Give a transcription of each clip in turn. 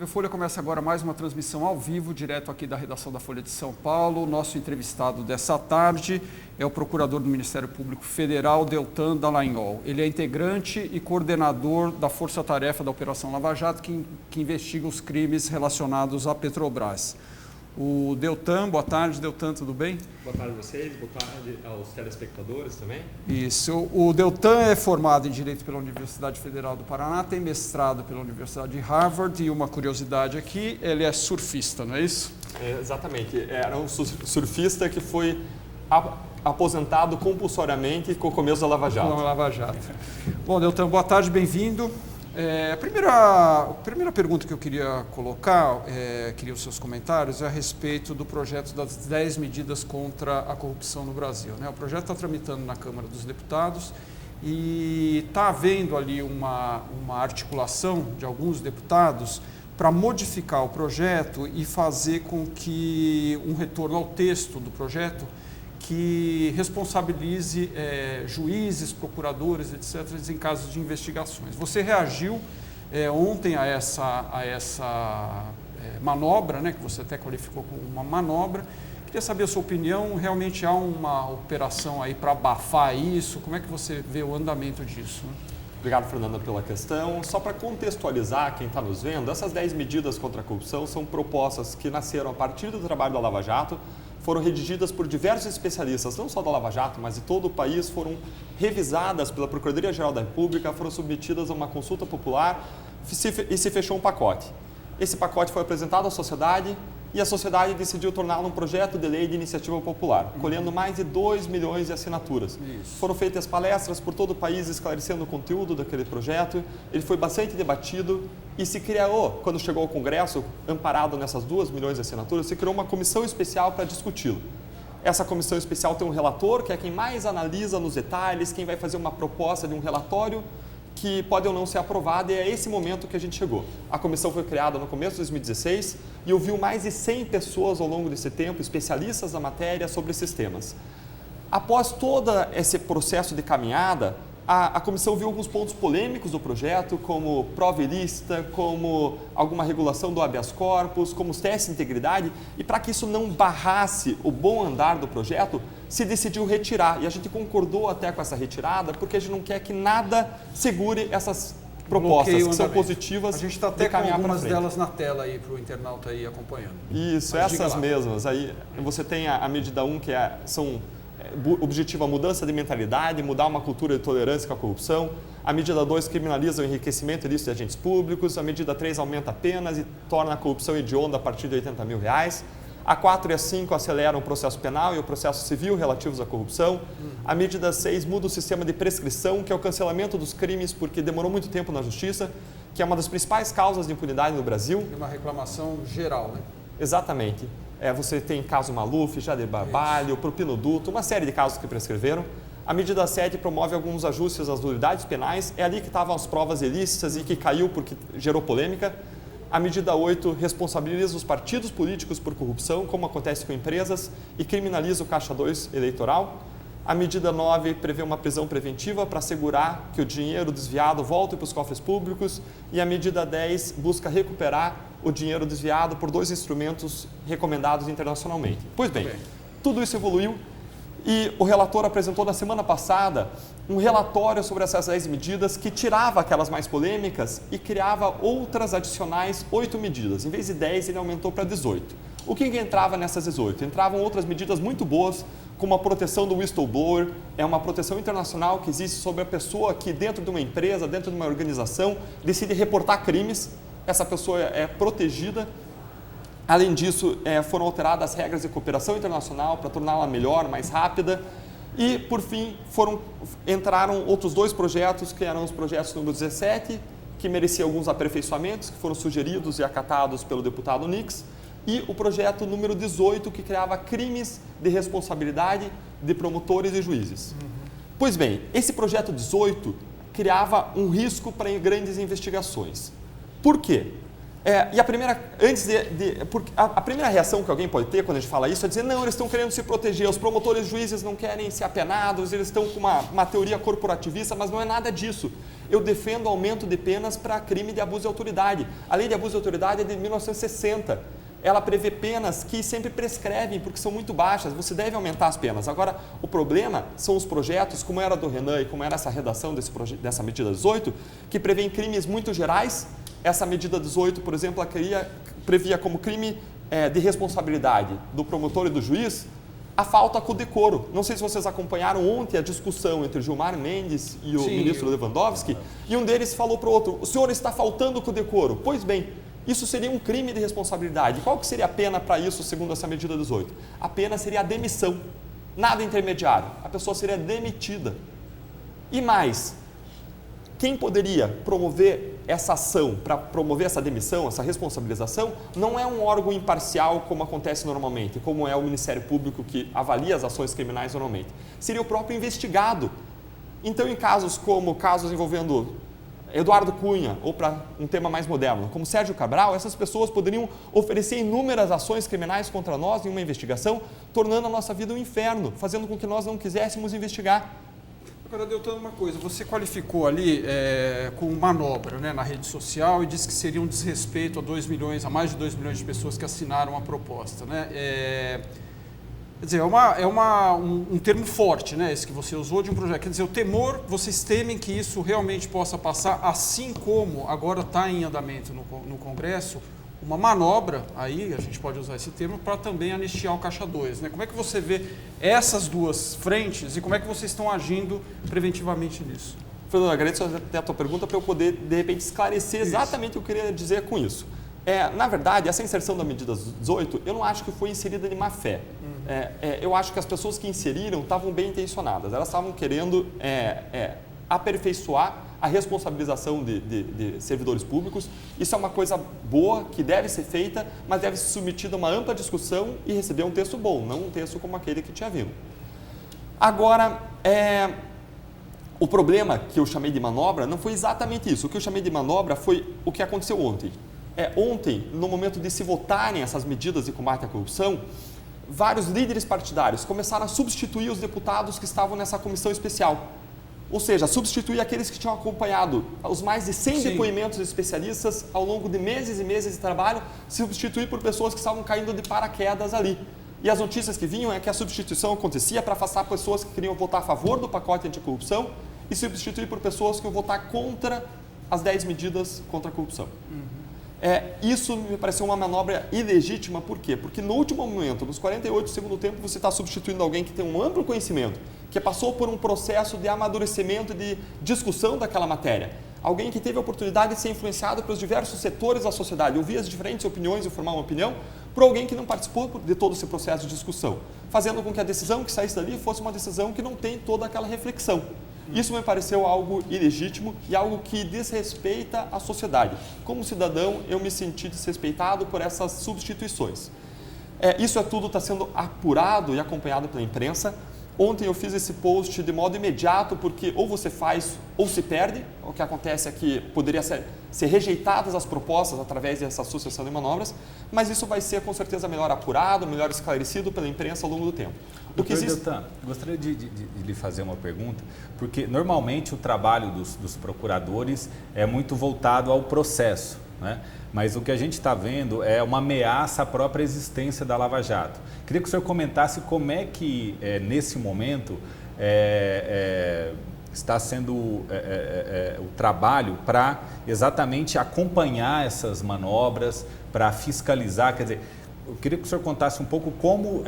A Folha começa agora mais uma transmissão ao vivo, direto aqui da redação da Folha de São Paulo. Nosso entrevistado dessa tarde é o procurador do Ministério Público Federal, Deltan Dallagnol. Ele é integrante e coordenador da Força Tarefa da Operação Lava Jato, que investiga os crimes relacionados à Petrobras. O Deltan, boa tarde, Deltan, tudo bem? Boa tarde a vocês, boa tarde aos telespectadores também. Isso, o Deltan é formado em Direito pela Universidade Federal do Paraná, tem mestrado pela Universidade de Harvard e uma curiosidade aqui, ele é surfista, não é isso? Exatamente, era um surfista que foi aposentado compulsoriamente com o começo da Lava Jato. Com a Lava Jato. Bom, Deltan, boa tarde, bem-vindo. A primeira pergunta que eu queria colocar, queria os seus comentários, é a respeito do projeto das 10 medidas contra a corrupção no Brasil, né? O projeto está tramitando na Câmara dos Deputados e está havendo ali uma articulação de alguns deputados para modificar o projeto e fazer com que um retorno ao texto do projeto que responsabilize juízes, procuradores, etc., em casos de investigações. Você reagiu ontem a essa manobra, né, que você até qualificou como uma manobra. Queria saber a sua opinião, realmente há uma operação aí para abafar isso? Como é que você vê o andamento disso? Né? Obrigado, Fernanda, pela questão. Só para contextualizar quem está nos vendo, essas 10 medidas contra a corrupção são propostas que nasceram a partir do trabalho da Lava Jato, foram redigidas por diversos especialistas, não só da Lava Jato, mas de todo o país, foram revisadas pela Procuradoria-Geral da República, foram submetidas a uma consulta popular e se fechou um pacote. Esse pacote foi apresentado à sociedade e a sociedade decidiu torná-lo um projeto de lei de iniciativa popular, colhendo mais de 2 milhões de assinaturas. Isso. Foram feitas palestras por todo o país esclarecendo o conteúdo daquele projeto, ele foi bastante debatido e se criou, quando chegou ao Congresso, amparado nessas 2 milhões de assinaturas, se criou uma comissão especial para discuti-lo. Essa comissão especial tem um relator, que é quem mais analisa nos detalhes, quem vai fazer uma proposta de um relatório que pode ou não ser aprovada, e é esse momento que a gente chegou. A comissão foi criada no começo de 2016 e ouviu mais de 100 pessoas ao longo desse tempo, especialistas da matéria, sobre esses temas. Após todo esse processo de caminhada, a comissão viu alguns pontos polêmicos do projeto, como prova ilícita, como alguma regulação do habeas corpus, como os testes de integridade, e para que isso não barrasse o bom andar do projeto, se decidiu retirar. E a gente concordou até com essa retirada, porque a gente não quer que nada segure essas propostas que são positivas. A gente está até com algumas delas na tela aí para o internauta aí acompanhando. Isso, essas mesmas. Aí você tem a medida 1, que objetiva a mudança de mentalidade, mudar uma cultura de tolerância com a corrupção. A medida 2 criminaliza o enriquecimento ilícito de agentes públicos. A medida 3 aumenta penas e torna a corrupção hedionda a partir de R$80 mil. A 4 e a 5 aceleram o processo penal e o processo civil relativos à corrupção. A medida 6 muda o sistema de prescrição, que é o cancelamento dos crimes, porque demorou muito tempo na justiça, que é uma das principais causas de impunidade no Brasil. É uma reclamação geral, né? Exatamente. Você tem caso Maluf, Jader Barbalho, Propinoduto, uma série de casos que prescreveram. A medida 7 promove alguns ajustes às nulidades penais. É ali que estavam as provas ilícitas e que caiu porque gerou polêmica. A medida 8 responsabiliza os partidos políticos por corrupção, como acontece com empresas, e criminaliza o Caixa 2 eleitoral. A medida 9 prevê uma prisão preventiva para assegurar que o dinheiro desviado volte para os cofres públicos. E a medida 10 busca recuperar o dinheiro desviado por 2 instrumentos recomendados internacionalmente. Pois bem, tudo isso evoluiu e o relator apresentou na semana passada um relatório sobre essas 10 medidas que tirava aquelas mais polêmicas e criava outras adicionais 8 medidas. Em vez de 10, ele aumentou para 18. O que entrava nessas 18? Entravam outras medidas muito boas, como a proteção do whistleblower, é uma proteção internacional que existe sobre a pessoa que dentro de uma empresa, dentro de uma organização, decide reportar crimes. Essa pessoa é protegida. Além disso, foram alteradas as regras de cooperação internacional para torná-la melhor, mais rápida. E, por fim, entraram outros 2 projetos, que eram os projetos número 17, que merecia alguns aperfeiçoamentos, que foram sugeridos e acatados pelo deputado Nix, e o projeto número 18, que criava crimes de responsabilidade de promotores e juízes. Pois bem, esse projeto 18 criava um risco para grandes investigações. Por quê? E a primeira, a primeira reação que alguém pode ter quando a gente fala isso é dizer, não, eles estão querendo se proteger, os promotores e juízes não querem ser apenados, eles estão com uma teoria corporativista, mas não é nada disso. eu defendo o aumento de penas para crime de abuso de autoridade. A lei de abuso de autoridade é de 1960. Ela prevê penas que sempre prescrevem, porque são muito baixas, você deve aumentar as penas. Agora, o problema são os projetos, como era do Renan e como era essa redação dessa medida 18, que prevêem crimes muito gerais. Essa medida 18, por exemplo, ela previa como crime de responsabilidade do promotor e do juiz a falta com decoro. Não sei se vocês acompanharam ontem a discussão entre o Gilmar Mendes e o ministro Lewandowski, e um deles falou para o outro, o senhor está faltando com decoro. Pois bem, isso seria um crime de responsabilidade. Qual que seria a pena para isso, segundo essa medida 18? A pena seria a demissão, nada intermediário. A pessoa seria demitida. E mais, quem poderia promover essa ação, para promover essa demissão, essa responsabilização, não é um órgão imparcial como acontece normalmente, como é o Ministério Público que avalia as ações criminais normalmente. Seria o próprio investigado. Então, em casos como casos envolvendo Eduardo Cunha, ou para um tema mais moderno, como Sérgio Cabral, essas pessoas poderiam oferecer inúmeras ações criminais contra nós em uma investigação, tornando a nossa vida um inferno, fazendo com que nós não quiséssemos investigar. Agora, Deltan, uma coisa, você qualificou ali com manobra, né, na rede social e disse que seria um desrespeito a mais de 2 milhões de pessoas que assinaram a proposta, né? Quer dizer, um termo forte, né, esse que você usou de um projeto. Quer dizer, o temor, vocês temem que isso realmente possa passar, assim como agora está em andamento no Congresso, uma manobra, aí a gente pode usar esse termo, para também anistiar o Caixa 2. Né? Como é que você vê essas duas frentes e como é que vocês estão agindo preventivamente nisso? Fernando, agradeço até a tua pergunta para eu poder, de repente, esclarecer exatamente o que eu queria dizer com isso. Na verdade, essa inserção da medida 18, eu não acho que foi inserida de má fé. Eu acho que as pessoas que inseriram estavam bem intencionadas. Elas estavam querendo aperfeiçoar a responsabilização de servidores públicos. Isso é uma coisa boa, que deve ser feita, mas deve ser submetida a uma ampla discussão e receber um texto bom, não um texto como aquele que tinha vindo. Agora, o problema que eu chamei de manobra não foi exatamente isso. O que eu chamei de manobra foi o que aconteceu ontem. Ontem, no momento de se votarem essas medidas de combate à corrupção, vários líderes partidários começaram a substituir os deputados que estavam nessa comissão especial. Ou seja, substituir aqueles que tinham acompanhado os mais de 100 depoimentos de especialistas ao longo de meses e meses de trabalho, substituir por pessoas que estavam caindo de paraquedas ali. E as notícias que vinham é que a substituição acontecia para afastar pessoas que queriam votar a favor do pacote anticorrupção e substituir por pessoas que iam votar contra as 10 medidas contra a corrupção. Isso me pareceu uma manobra ilegítima, por quê? Porque no último momento, nos 48 do segundo tempo, você está substituindo alguém que tem um amplo conhecimento, que passou por um processo de amadurecimento e de discussão daquela matéria. Alguém que teve a oportunidade de ser influenciado pelos diversos setores da sociedade, ouvir as diferentes opiniões e formar uma opinião, por alguém que não participou de todo esse processo de discussão, fazendo com que a decisão que saísse dali fosse uma decisão que não tem toda aquela reflexão. Isso me pareceu algo ilegítimo e algo que desrespeita a sociedade. Como cidadão, eu me senti desrespeitado por essas substituições. Isso tudo está sendo apurado e acompanhado pela imprensa. Ontem eu fiz esse post de modo imediato, porque ou você faz ou se perde. O que acontece é que poderia ser rejeitadas as propostas através dessa sucessão de manobras, mas isso vai ser com certeza melhor apurado, melhor esclarecido pela imprensa ao longo do tempo. Deltan, gostaria de lhe fazer uma pergunta, porque normalmente o trabalho dos procuradores é muito voltado ao processo, né? Mas o que a gente está vendo é uma ameaça à própria existência da Lava Jato. Queria que o senhor comentasse como é que, nesse momento, está sendo o trabalho para exatamente acompanhar essas manobras, para fiscalizar, quer dizer, eu queria que o senhor contasse um pouco como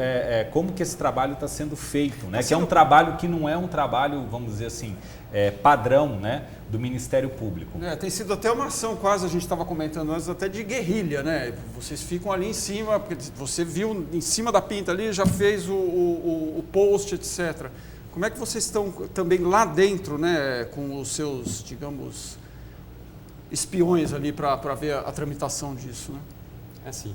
que esse trabalho está sendo feito, né? Que é um trabalho que não é um trabalho, vamos dizer assim, padrão, né, do Ministério Público. Tem sido até uma ação quase, a gente estava comentando antes, até de guerrilha, né? Vocês ficam ali em cima, porque você viu em cima da pinta ali, já fez o post, etc. Como é que vocês estão também lá dentro, né, com os seus, digamos, espiões ali para ver a tramitação disso, né? Assim,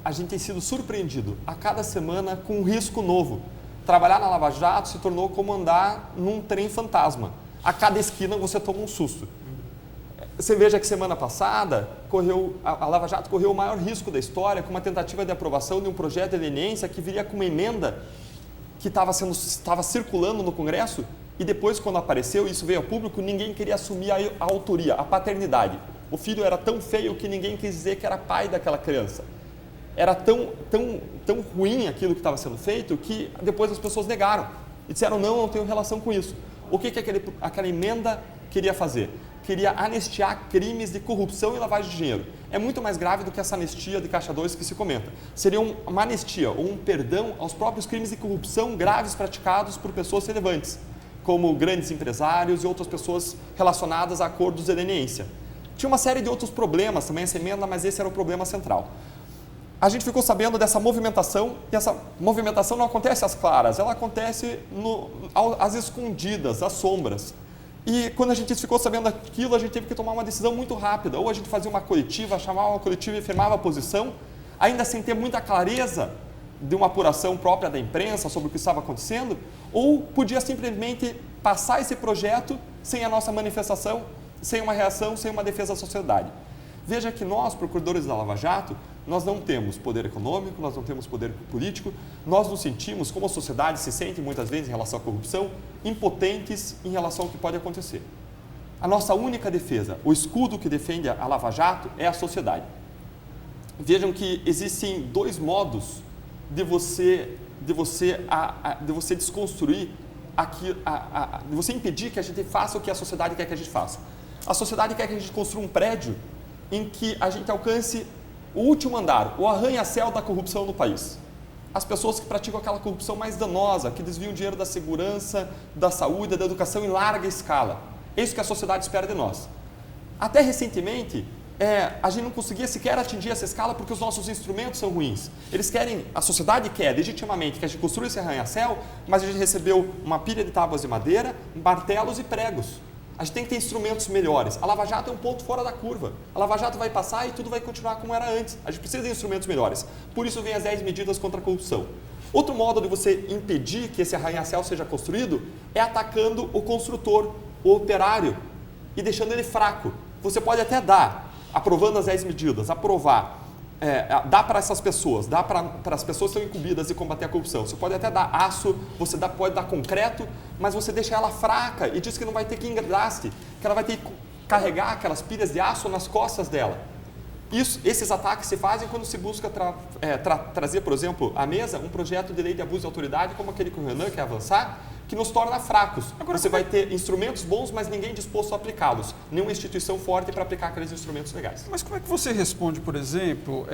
a gente tem sido surpreendido a cada semana com um risco novo. Trabalhar na Lava Jato se tornou como andar num trem fantasma. A cada esquina você toma um susto. Você veja que semana passada a Lava Jato correu o maior risco da história com uma tentativa de aprovação de um projeto de leniência que viria com uma emenda que estava circulando no Congresso E depois, quando apareceu, isso veio a público, ninguém queria assumir a autoria, a paternidade. O filho era tão feio que ninguém quis dizer que era pai daquela criança. Era tão ruim aquilo que estava sendo feito que depois as pessoas negaram. E disseram, não tenho relação com isso. O que aquela emenda queria fazer? Queria anistiar crimes de corrupção e lavagem de dinheiro. É muito mais grave do que essa anistia de Caixa 2 que se comenta. Seria uma anistia ou um perdão aos próprios crimes de corrupção graves praticados por pessoas relevantes, como grandes empresários e outras pessoas relacionadas a acordos de leniência. Tinha uma série de outros problemas também essa emenda, mas esse era o problema central. A gente ficou sabendo dessa movimentação, e essa movimentação não acontece às claras, ela acontece às escondidas, às sombras. E quando a gente ficou sabendo daquilo, a gente teve que tomar uma decisão muito rápida. Ou a gente fazia uma coletiva, chamava uma coletiva e firmava a posição, ainda sem ter muita clareza de uma apuração própria da imprensa sobre o que estava acontecendo, ou podia simplesmente passar esse projeto sem a nossa manifestação, sem uma reação, sem uma defesa da sociedade. Veja que nós, procuradores da Lava Jato, nós não temos poder econômico, nós não temos poder político, nós nos sentimos, como a sociedade se sente muitas vezes em relação à corrupção, impotentes em relação ao que pode acontecer. A nossa única defesa, o escudo que defende a Lava Jato é a sociedade. Vejam que existem dois modos de você desconstruir, de você impedir que a gente faça o que a sociedade quer que a gente faça. A sociedade quer que a gente construa um prédio em que a gente alcance o último andar, o arranha-céu da corrupção no país. As pessoas que praticam aquela corrupção mais danosa, que desviam dinheiro da segurança, da saúde, da educação em larga escala. É isso que a sociedade espera de nós. Até recentemente, a gente não conseguia sequer atingir essa escala porque os nossos instrumentos são ruins. A sociedade quer legitimamente que a gente construa esse arranha-céu, mas a gente recebeu uma pilha de tábuas de madeira, martelos e pregos. A gente tem que ter instrumentos melhores. A Lava Jato é um ponto fora da curva. A Lava Jato vai passar e tudo vai continuar como era antes. A gente precisa de instrumentos melhores. Por isso vem as 10 medidas contra a corrupção. Outro modo de você impedir que esse arranha-céu seja construído é atacando o construtor, o operário, e deixando ele fraco. Você pode até dar, aprovando as 10 medidas, dá para essas pessoas, dá para as pessoas que estão incumbidas de combater a corrupção. Você pode até dar aço, pode dar concreto, mas você deixa ela fraca e diz que não vai ter que engraste, que ela vai ter que carregar aquelas pilhas de aço nas costas dela. Esses ataques se fazem quando se busca trazer, por exemplo, à mesa um projeto de lei de abuso de autoridade, como aquele que o Renan quer avançar, que nos torna fracos. Agora, você vai ter instrumentos bons, mas ninguém disposto a aplicá-los. Nenhuma instituição forte para aplicar aqueles instrumentos legais. Mas como é que você responde, por exemplo,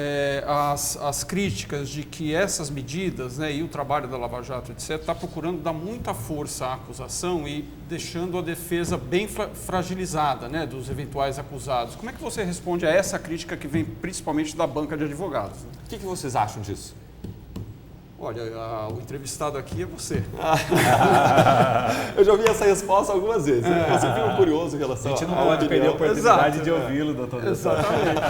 as críticas de que essas medidas, né, e o trabalho da Lava Jato, etc., está procurando dar muita força à acusação e deixando a defesa bem fragilizada, né, dos eventuais acusados? Como é que você responde a essa crítica que vem principalmente da banca de advogados? O que vocês acham disso? Olha, o entrevistado aqui é você. Eu já ouvi essa resposta algumas vezes. Eu sempre fico curioso em relação a... A gente não pode perder a oportunidade de ouvi-lo, doutor. Exatamente.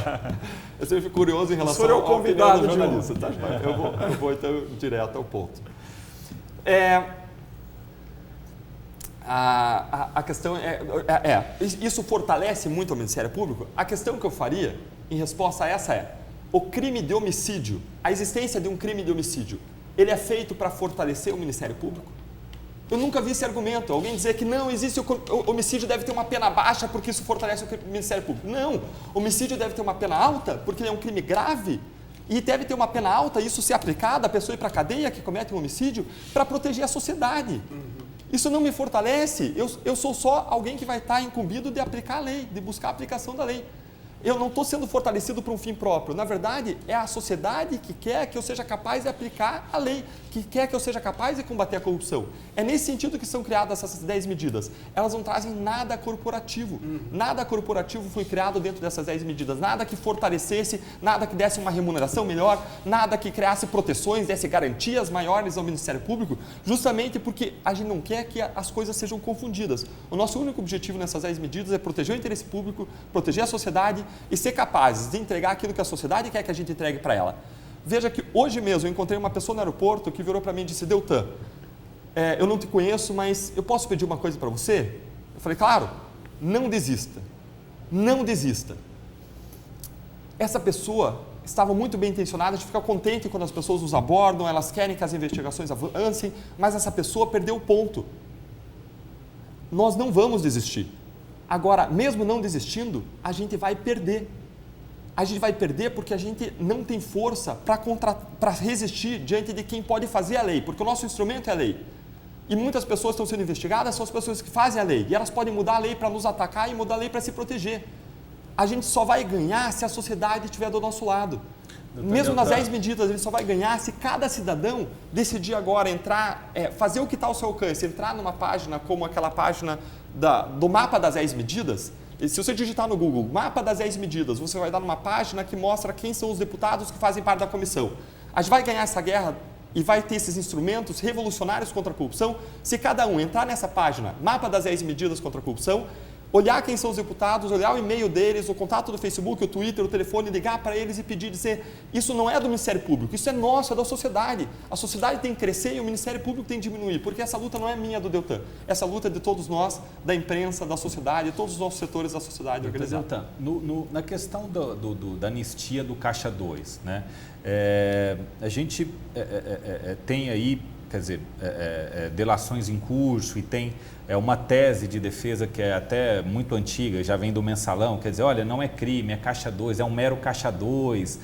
Eu sempre fico curioso em relação ao convidado do jornalista. Tá? Eu vou então direto ao ponto. A questão isso fortalece muito o Ministério Público? A questão que eu faria em resposta a essa o crime de homicídio, a existência de um crime de homicídio, ele é feito para fortalecer o Ministério Público? Eu nunca vi esse argumento, alguém dizer que não, existe o homicídio deve ter uma pena baixa porque isso fortalece o Ministério Público. Não, o homicídio deve ter uma pena alta porque ele é um crime grave e deve ter uma pena alta e isso ser aplicado à pessoa ir para a cadeia que comete um homicídio para proteger a sociedade. Isso não me fortalece, eu sou só alguém que vai estar incumbido de aplicar a lei, de buscar a aplicação da lei. Eu não estou sendo fortalecido por um fim próprio. Na verdade, é a sociedade que quer que eu seja capaz de aplicar a lei, que quer que eu seja capaz de combater a corrupção. É nesse sentido que são criadas essas 10 medidas. Elas não trazem nada corporativo. Nada corporativo foi criado dentro dessas 10 medidas. Nada que fortalecesse, nada que desse uma remuneração melhor, nada que criasse proteções, desse garantias maiores ao Ministério Público, justamente porque a gente não quer que as coisas sejam confundidas. O nosso único objetivo nessas 10 medidas é proteger o interesse público, proteger a sociedade e ser capazes de entregar aquilo que a sociedade quer que a gente entregue para ela. Veja que hoje mesmo eu encontrei uma pessoa no aeroporto que virou para mim e disse: Deltan, eu não te conheço, mas eu posso pedir uma coisa para você? Eu falei: claro, não desista, não desista. Essa pessoa estava muito bem intencionada, a gente fica contente quando as pessoas nos abordam, elas querem que as investigações avancem, mas essa pessoa perdeu o ponto. nós não vamos desistir. Agora, mesmo não desistindo, a gente vai perder. A gente vai perder porque a gente não tem força para resistir diante de quem pode fazer a lei, porque o nosso instrumento é a lei. E muitas pessoas estão sendo investigadas, são as pessoas que fazem a lei, e elas podem mudar a lei para nos atacar e mudar a lei para se proteger. A gente só vai ganhar se a sociedade estiver do nosso lado. Mesmo nas 10 medidas, ele só vai ganhar se cada cidadão decidir agora entrar, fazer o que está ao seu alcance, entrar numa página como aquela página do mapa das 10 medidas. E se você digitar no Google, mapa das 10 medidas, você vai dar numa página que mostra quem são os deputados que fazem parte da comissão. A gente vai ganhar essa guerra e vai ter esses instrumentos revolucionários contra a corrupção se cada um entrar nessa página, mapa das 10 medidas contra a corrupção, olhar quem são os deputados, olhar o e-mail deles, o contato do Facebook, o Twitter, o telefone, ligar para eles e pedir, dizer, isso não é do Ministério Público, isso é nosso, é da sociedade. A sociedade tem que crescer e o Ministério Público tem que diminuir, porque essa luta não é minha, do Deltan. Essa luta é de todos nós, da imprensa, da sociedade, todos os nossos setores da sociedade organizada. Deltan, na questão da anistia do Caixa 2, né? A gente tem aí, quer dizer, delações em curso e tem uma tese de defesa que é até muito antiga, já vem do Mensalão, quer dizer, olha, não é crime, é Caixa 2, é um mero Caixa 2,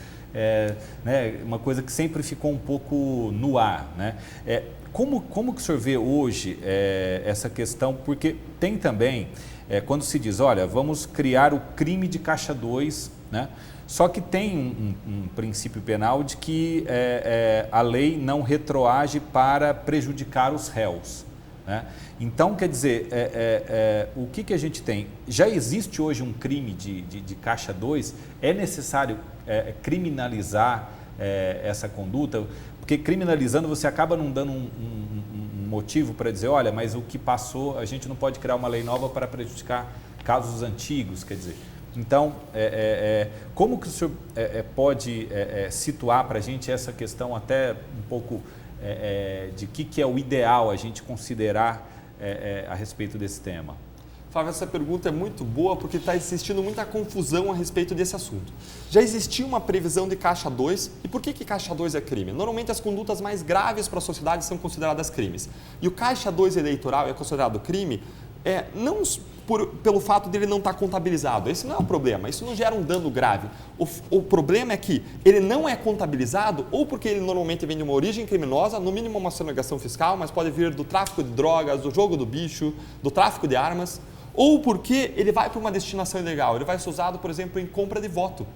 né, uma coisa que sempre ficou um pouco no ar, né? Como que o senhor vê hoje essa questão? Porque tem também, quando se diz, olha, vamos criar o crime de Caixa 2, né? Só que tem um princípio penal de que a lei não retroage para prejudicar os réus, né? Então, quer dizer, o que a gente tem? Já existe hoje um crime de Caixa 2? É necessário criminalizar essa conduta? Porque criminalizando você acaba não dando um motivo para dizer, olha, mas o que passou, a gente não pode criar uma lei nova para prejudicar casos antigos, quer dizer. Então, como que o senhor pode situar para a gente essa questão até um pouco de que é o ideal a gente considerar a respeito desse tema? Flávio, essa pergunta é muito boa porque está existindo muita confusão a respeito desse assunto. Já existia uma previsão de Caixa 2, e por que Caixa 2 é crime? Normalmente as condutas mais graves para a sociedade são consideradas crimes. E o Caixa 2 eleitoral é considerado crime não pelo fato dele não estar contabilizado. Esse não é o problema, isso não gera um dano grave. O problema é que ele não é contabilizado ou porque ele normalmente vem de uma origem criminosa, no mínimo uma sonegação fiscal, mas pode vir do tráfico de drogas, do jogo do bicho, do tráfico de armas, ou porque ele vai para uma destinação ilegal, ele vai ser usado, por exemplo, em compra de voto.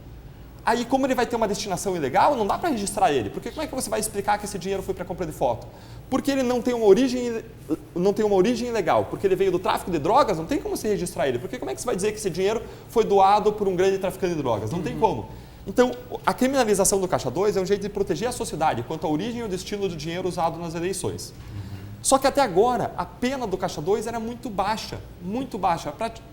Aí, como ele vai ter uma destinação ilegal, não dá para registrar ele, porque como é que você vai explicar que esse dinheiro foi para compra de voto? Porque ele não tem uma origem ilegal, porque ele veio do tráfico de drogas, não tem como você registrar ele, porque como é que você vai dizer que esse dinheiro foi doado por um grande traficante de drogas? Não tem como. Então, a criminalização do Caixa 2 é um jeito de proteger a sociedade quanto à origem e o destino do dinheiro usado nas eleições. Só que até agora, a pena do Caixa 2 era muito baixa,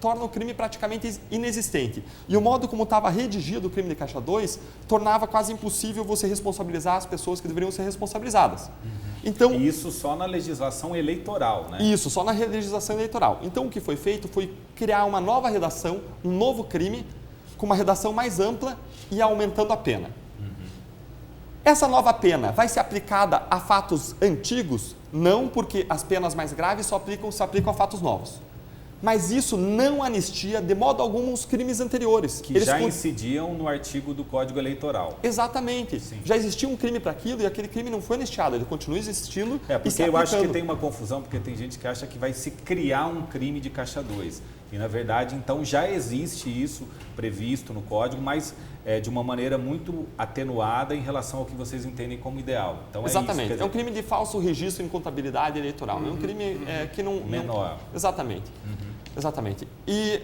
torna o crime praticamente inexistente. E o modo como estava redigido o crime de Caixa 2 tornava quase impossível você responsabilizar as pessoas que deveriam ser responsabilizadas. Então, e isso só na legislação eleitoral, né? Isso, só na legislação eleitoral. Então, o que foi feito foi criar uma nova redação, um novo crime, com uma redação mais ampla e aumentando a pena. Essa nova pena vai ser aplicada a fatos antigos? Não, porque as penas mais graves se aplicam a fatos novos. Mas isso não anistia de modo algum os crimes anteriores. Que já incidiam no artigo do Código Eleitoral. Exatamente. Sim. Já existia um crime para aquilo e aquele crime não foi anistiado, ele continua existindo porque e se eu aplicando. acho que tem uma confusão, porque tem gente que acha que vai se criar um crime de Caixa 2. E, na verdade, então já existe isso previsto no Código, mas de uma maneira muito atenuada em relação ao que vocês entendem como ideal. Então, exatamente. É isso, é um crime de falso registro em contabilidade eleitoral. É um crime que não... menor. Exatamente. Exatamente. E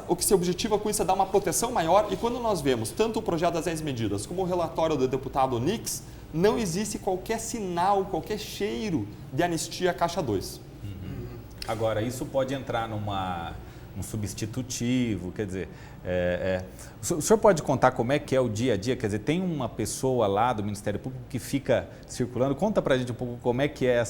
o que se objetiva com isso é dar uma proteção maior, e quando nós vemos tanto o projeto das 10 medidas como o relatório do deputado Nix, não existe qualquer sinal, qualquer cheiro de anistia à Caixa 2. Agora, isso pode entrar um substitutivo, quer dizer, o senhor pode contar como é que é o dia a dia? Quer dizer, tem uma pessoa lá do Ministério Público que fica circulando, conta pra gente um pouco como é que é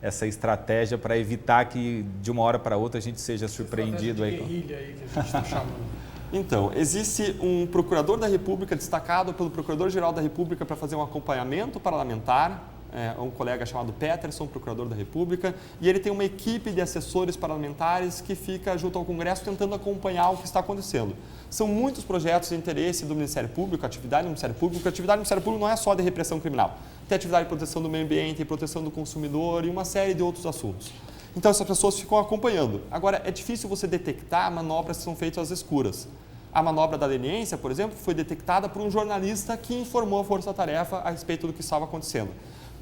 essa estratégia para evitar que de uma hora para outra a gente seja surpreendido aí. Guerrilha aí que a gente está chamando. Então, existe um procurador da República destacado pelo Procurador-Geral da República para fazer um acompanhamento parlamentar um colega chamado Peterson, procurador da República, e ele tem uma equipe de assessores parlamentares que fica junto ao Congresso tentando acompanhar o que está acontecendo. São muitos projetos de interesse do Ministério Público, atividade do Ministério Público. A atividade do Ministério Público não é só de repressão criminal. Tem atividade de proteção do meio ambiente, proteção do consumidor e uma série de outros assuntos. Então, essas pessoas ficam acompanhando. Agora, é difícil você detectar manobras que são feitas às escuras. A manobra da leniência, por exemplo, foi detectada por um jornalista que informou a Força Tarefa a respeito do que estava acontecendo.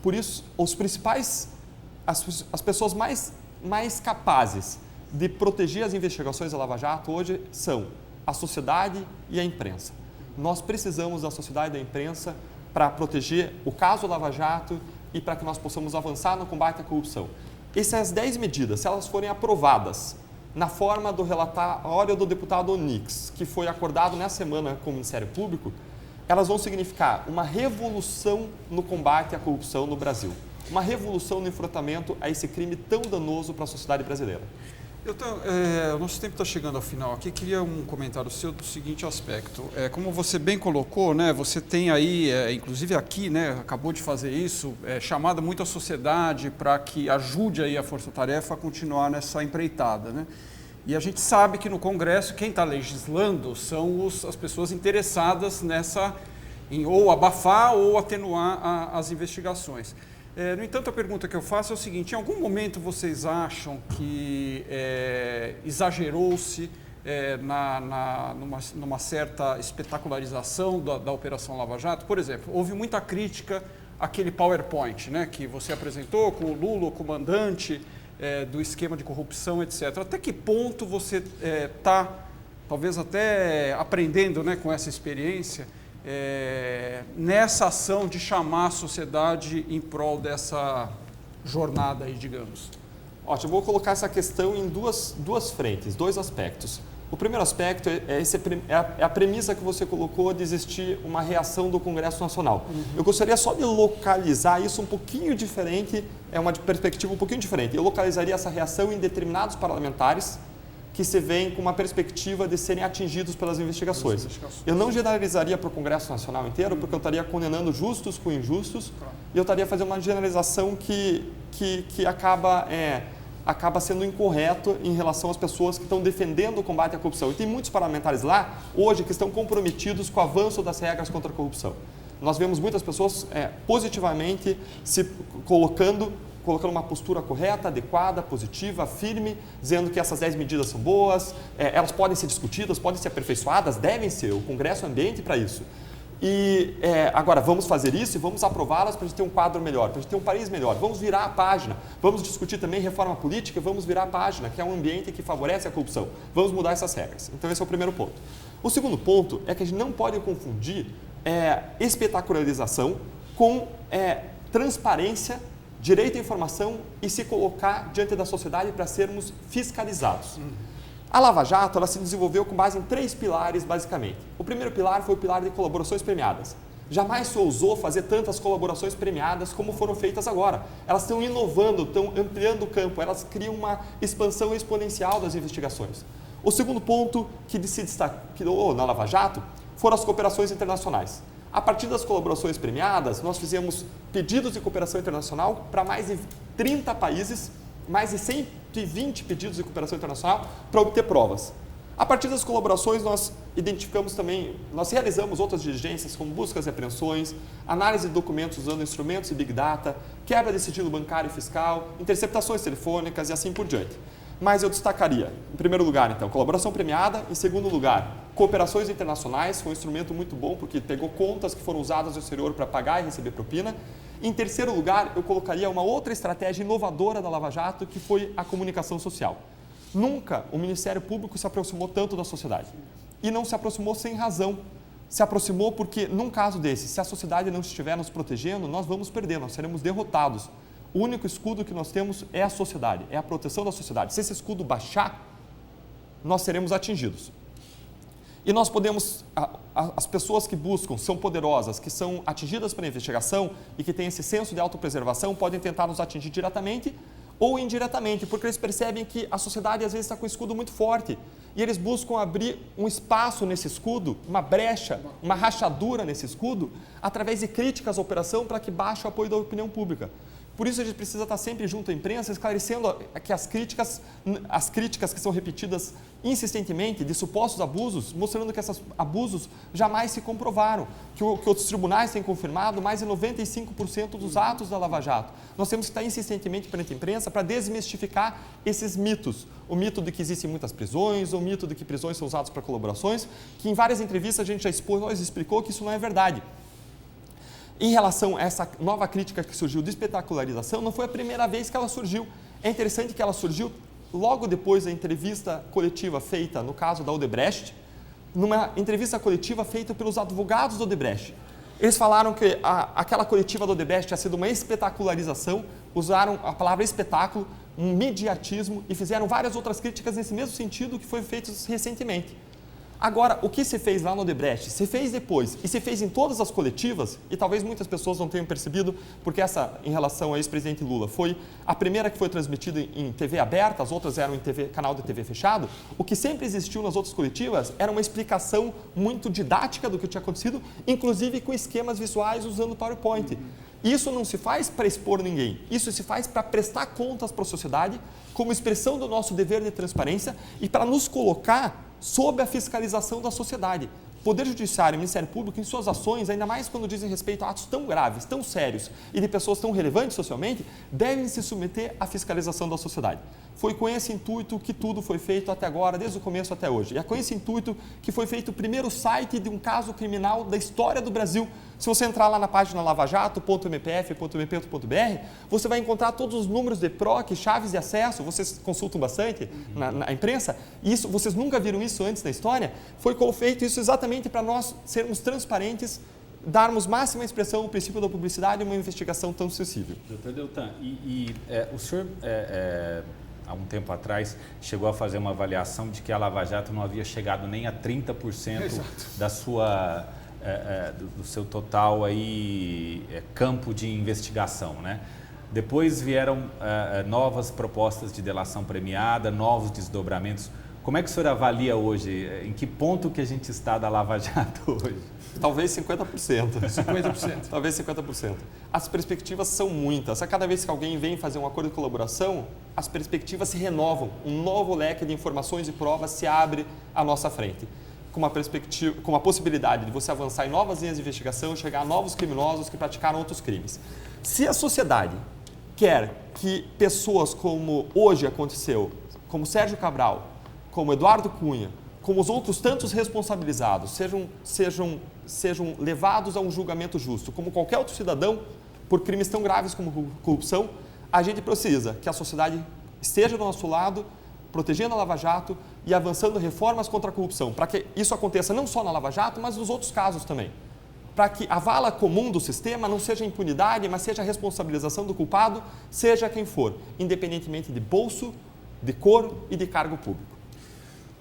Por isso, as pessoas mais capazes de proteger as investigações da Lava Jato hoje são a sociedade e a imprensa. Nós precisamos da sociedade e da imprensa para proteger o caso Lava Jato e para que nós possamos avançar no combate à corrupção. Essas 10 medidas, se elas forem aprovadas na forma do relatório do deputado Onix, que foi acordado nessa semana com o Ministério Público, elas vão significar uma revolução no combate à corrupção no Brasil. Uma revolução no enfrentamento a esse crime tão danoso para a sociedade brasileira. O nosso tempo está chegando ao final aqui. Queria um comentário seu do seguinte aspecto. Como você bem colocou, né, você tem aí, inclusive aqui, né, acabou de fazer isso, chamada muito a sociedade para que ajude aí a Força Tarefa a continuar nessa empreitada, né? E a gente sabe que no Congresso quem está legislando são as pessoas interessadas em ou abafar ou atenuar as investigações. No entanto, a pergunta que eu faço é o seguinte: em algum momento vocês acham que exagerou-se numa certa espetacularização da Operação Lava Jato? Por exemplo, houve muita crítica àquele PowerPoint, né, que você apresentou com o Lula, o comandante do esquema de corrupção, etc. Até que ponto você está, talvez até aprendendo, né, com essa experiência, nessa ação de chamar a sociedade em prol dessa jornada aí, digamos? Ótimo, eu vou colocar essa questão em duas frentes, dois aspectos. O primeiro aspecto é a premissa que você colocou de existir uma reação do Congresso Nacional. Uhum. Eu gostaria só de localizar isso um pouquinho diferente, uma perspectiva um pouquinho diferente. Eu localizaria essa reação em determinados parlamentares que se veem com uma perspectiva de serem atingidos pelas investigações. Eu não generalizaria para o Congresso Nacional inteiro, porque eu estaria condenando justos com injustos, e eu estaria fazendo uma generalização que acaba sendo incorreto em relação às pessoas que estão defendendo o combate à corrupção. E tem muitos parlamentares lá, hoje, que estão comprometidos com o avanço das regras contra a corrupção. Nós vemos muitas pessoas positivamente se colocando uma postura correta, adequada, positiva, firme, dizendo que essas 10 medidas são boas, elas podem ser discutidas, podem ser aperfeiçoadas, devem ser, o Congresso é ambiente para isso. E agora, vamos fazer isso e vamos aprová-las para a gente ter um quadro melhor, para a gente ter um país melhor. Vamos virar a página, vamos discutir também reforma política, vamos virar a página, que é um ambiente que favorece a corrupção. Vamos mudar essas regras. Então, esse é o primeiro ponto. O segundo ponto é que a gente não pode confundir espetacularização com transparência, direito à informação e se colocar diante da sociedade para sermos fiscalizados. A Lava Jato ela se desenvolveu com base em 3 pilares, basicamente. O primeiro pilar foi o pilar de colaborações premiadas. Jamais se ousou fazer tantas colaborações premiadas como foram feitas agora. Elas estão inovando, estão ampliando o campo, elas criam uma expansão exponencial das investigações. O segundo ponto que se destacou na Lava Jato foram as cooperações internacionais. A partir das colaborações premiadas, nós fizemos pedidos de cooperação internacional para mais de 30 países, mais de 120 pedidos de cooperação internacional para obter provas. A partir das colaborações, nós realizamos outras diligências, como buscas e apreensões, análise de documentos usando instrumentos de Big Data, quebra de sigilo bancário e fiscal, interceptações telefônicas e assim por diante. Mas eu destacaria, em primeiro lugar, então, colaboração premiada. Em segundo lugar, cooperações internacionais, foi um instrumento muito bom, porque pegou contas que foram usadas no exterior para pagar e receber propina. Em terceiro lugar, eu colocaria uma outra estratégia inovadora da Lava Jato, que foi a comunicação social. Nunca o Ministério Público se aproximou tanto da sociedade. E não se aproximou sem razão. Se aproximou porque, num caso desse, se a sociedade não estiver nos protegendo, nós vamos perder, nós seremos derrotados. O único escudo que nós temos é a sociedade, é a proteção da sociedade. Se esse escudo baixar, nós seremos atingidos. E nós podemos, as pessoas que buscam, são poderosas, que são atingidas pela investigação e que têm esse senso de autopreservação, podem tentar nos atingir diretamente ou indiretamente, porque eles percebem que a sociedade às vezes está com um escudo muito forte. e eles buscam abrir um espaço nesse escudo, uma brecha, uma rachadura nesse escudo, através de críticas à operação para que baixe o apoio da opinião pública. Por isso a gente precisa estar sempre junto à imprensa, esclarecendo que as críticas que são repetidas insistentemente de supostos abusos, mostrando que esses abusos jamais se comprovaram, que os tribunais têm confirmado mais de 95% dos atos da Lava Jato. Nós temos que estar insistentemente perante a imprensa para desmistificar esses mitos. O mito de que existem muitas prisões, o mito de que prisões são usadas para colaborações, que em várias entrevistas a gente já explicou que isso não é verdade. Em relação a essa nova crítica que surgiu de espetacularização, não foi a primeira vez que ela surgiu. É interessante que ela surgiu logo depois da entrevista coletiva feita, no caso da Odebrecht, numa entrevista coletiva feita pelos advogados da Odebrecht. Eles falaram que aquela coletiva da Odebrecht tinha sido uma espetacularização, usaram a palavra espetáculo, um mediatismo e fizeram várias outras críticas nesse mesmo sentido que foi feito recentemente. Agora, o que se fez lá no Odebrecht, se fez depois e se fez em todas as coletivas, e talvez muitas pessoas não tenham percebido, porque essa, em relação ao ex-presidente Lula, foi a primeira que foi transmitida em TV aberta, as outras eram em canal de TV fechado, o que sempre existiu nas outras coletivas era uma explicação muito didática do que tinha acontecido, inclusive com esquemas visuais usando PowerPoint. Isso não se faz para expor ninguém, isso se faz para prestar contas para a sociedade, como expressão do nosso dever de transparência e para nos colocar sob a fiscalização da sociedade. O Poder Judiciário e o Ministério Público, em suas ações, ainda mais quando dizem respeito a atos tão graves, tão sérios e de pessoas tão relevantes socialmente, devem se submeter à fiscalização da sociedade. Foi com esse intuito que tudo foi feito até agora, desde o começo até hoje. E é com esse intuito que foi feito o primeiro site de um caso criminal da história do Brasil. Se você entrar lá na página lavajato.mpf.mp.br, você vai encontrar todos os números de PROC, chaves de acesso, vocês consultam bastante na imprensa, e isso, vocês nunca viram isso antes na história, foi feito isso exatamente para nós sermos transparentes, darmos máxima expressão ao princípio da publicidade e uma investigação tão sensível. Doutor Deltan, o senhor, há um tempo atrás, chegou a fazer uma avaliação de que a Lava Jato não havia chegado nem a 30% da sua... do seu total aí, campo de investigação, né? Depois vieram novas propostas de delação premiada, novos desdobramentos. Como é que o senhor avalia hoje? Em que ponto que a gente está da Lava Jato hoje? Talvez 50%. 50%. Talvez 50%. As perspectivas são muitas. A cada vez que alguém vem fazer um acordo de colaboração, as perspectivas se renovam. Um novo leque de informações e provas se abre à nossa frente. Com a possibilidade de você avançar em novas linhas de investigação, chegar a novos criminosos que praticaram outros crimes. Se a sociedade quer que pessoas como hoje aconteceu, como Sérgio Cabral, como Eduardo Cunha, como os outros tantos responsabilizados, sejam levados a um julgamento justo, como qualquer outro cidadão, por crimes tão graves como corrupção, a gente precisa que a sociedade esteja do nosso lado, protegendo a Lava Jato e avançando reformas contra a corrupção, para que isso aconteça não só na Lava Jato, mas nos outros casos também. Para que a vala comum do sistema não seja impunidade, mas seja a responsabilização do culpado, seja quem for, independentemente de bolso, de cor e de cargo público.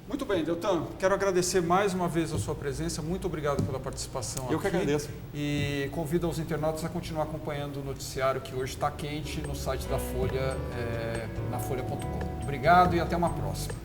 Muito bem, Deltan, quero agradecer mais uma vez a sua presença, muito obrigado pela participação aqui. Eu que agradeço. E convido os internautas a continuar acompanhando o noticiário que hoje está quente no site da Folha, na folha.com. Obrigado e até uma próxima.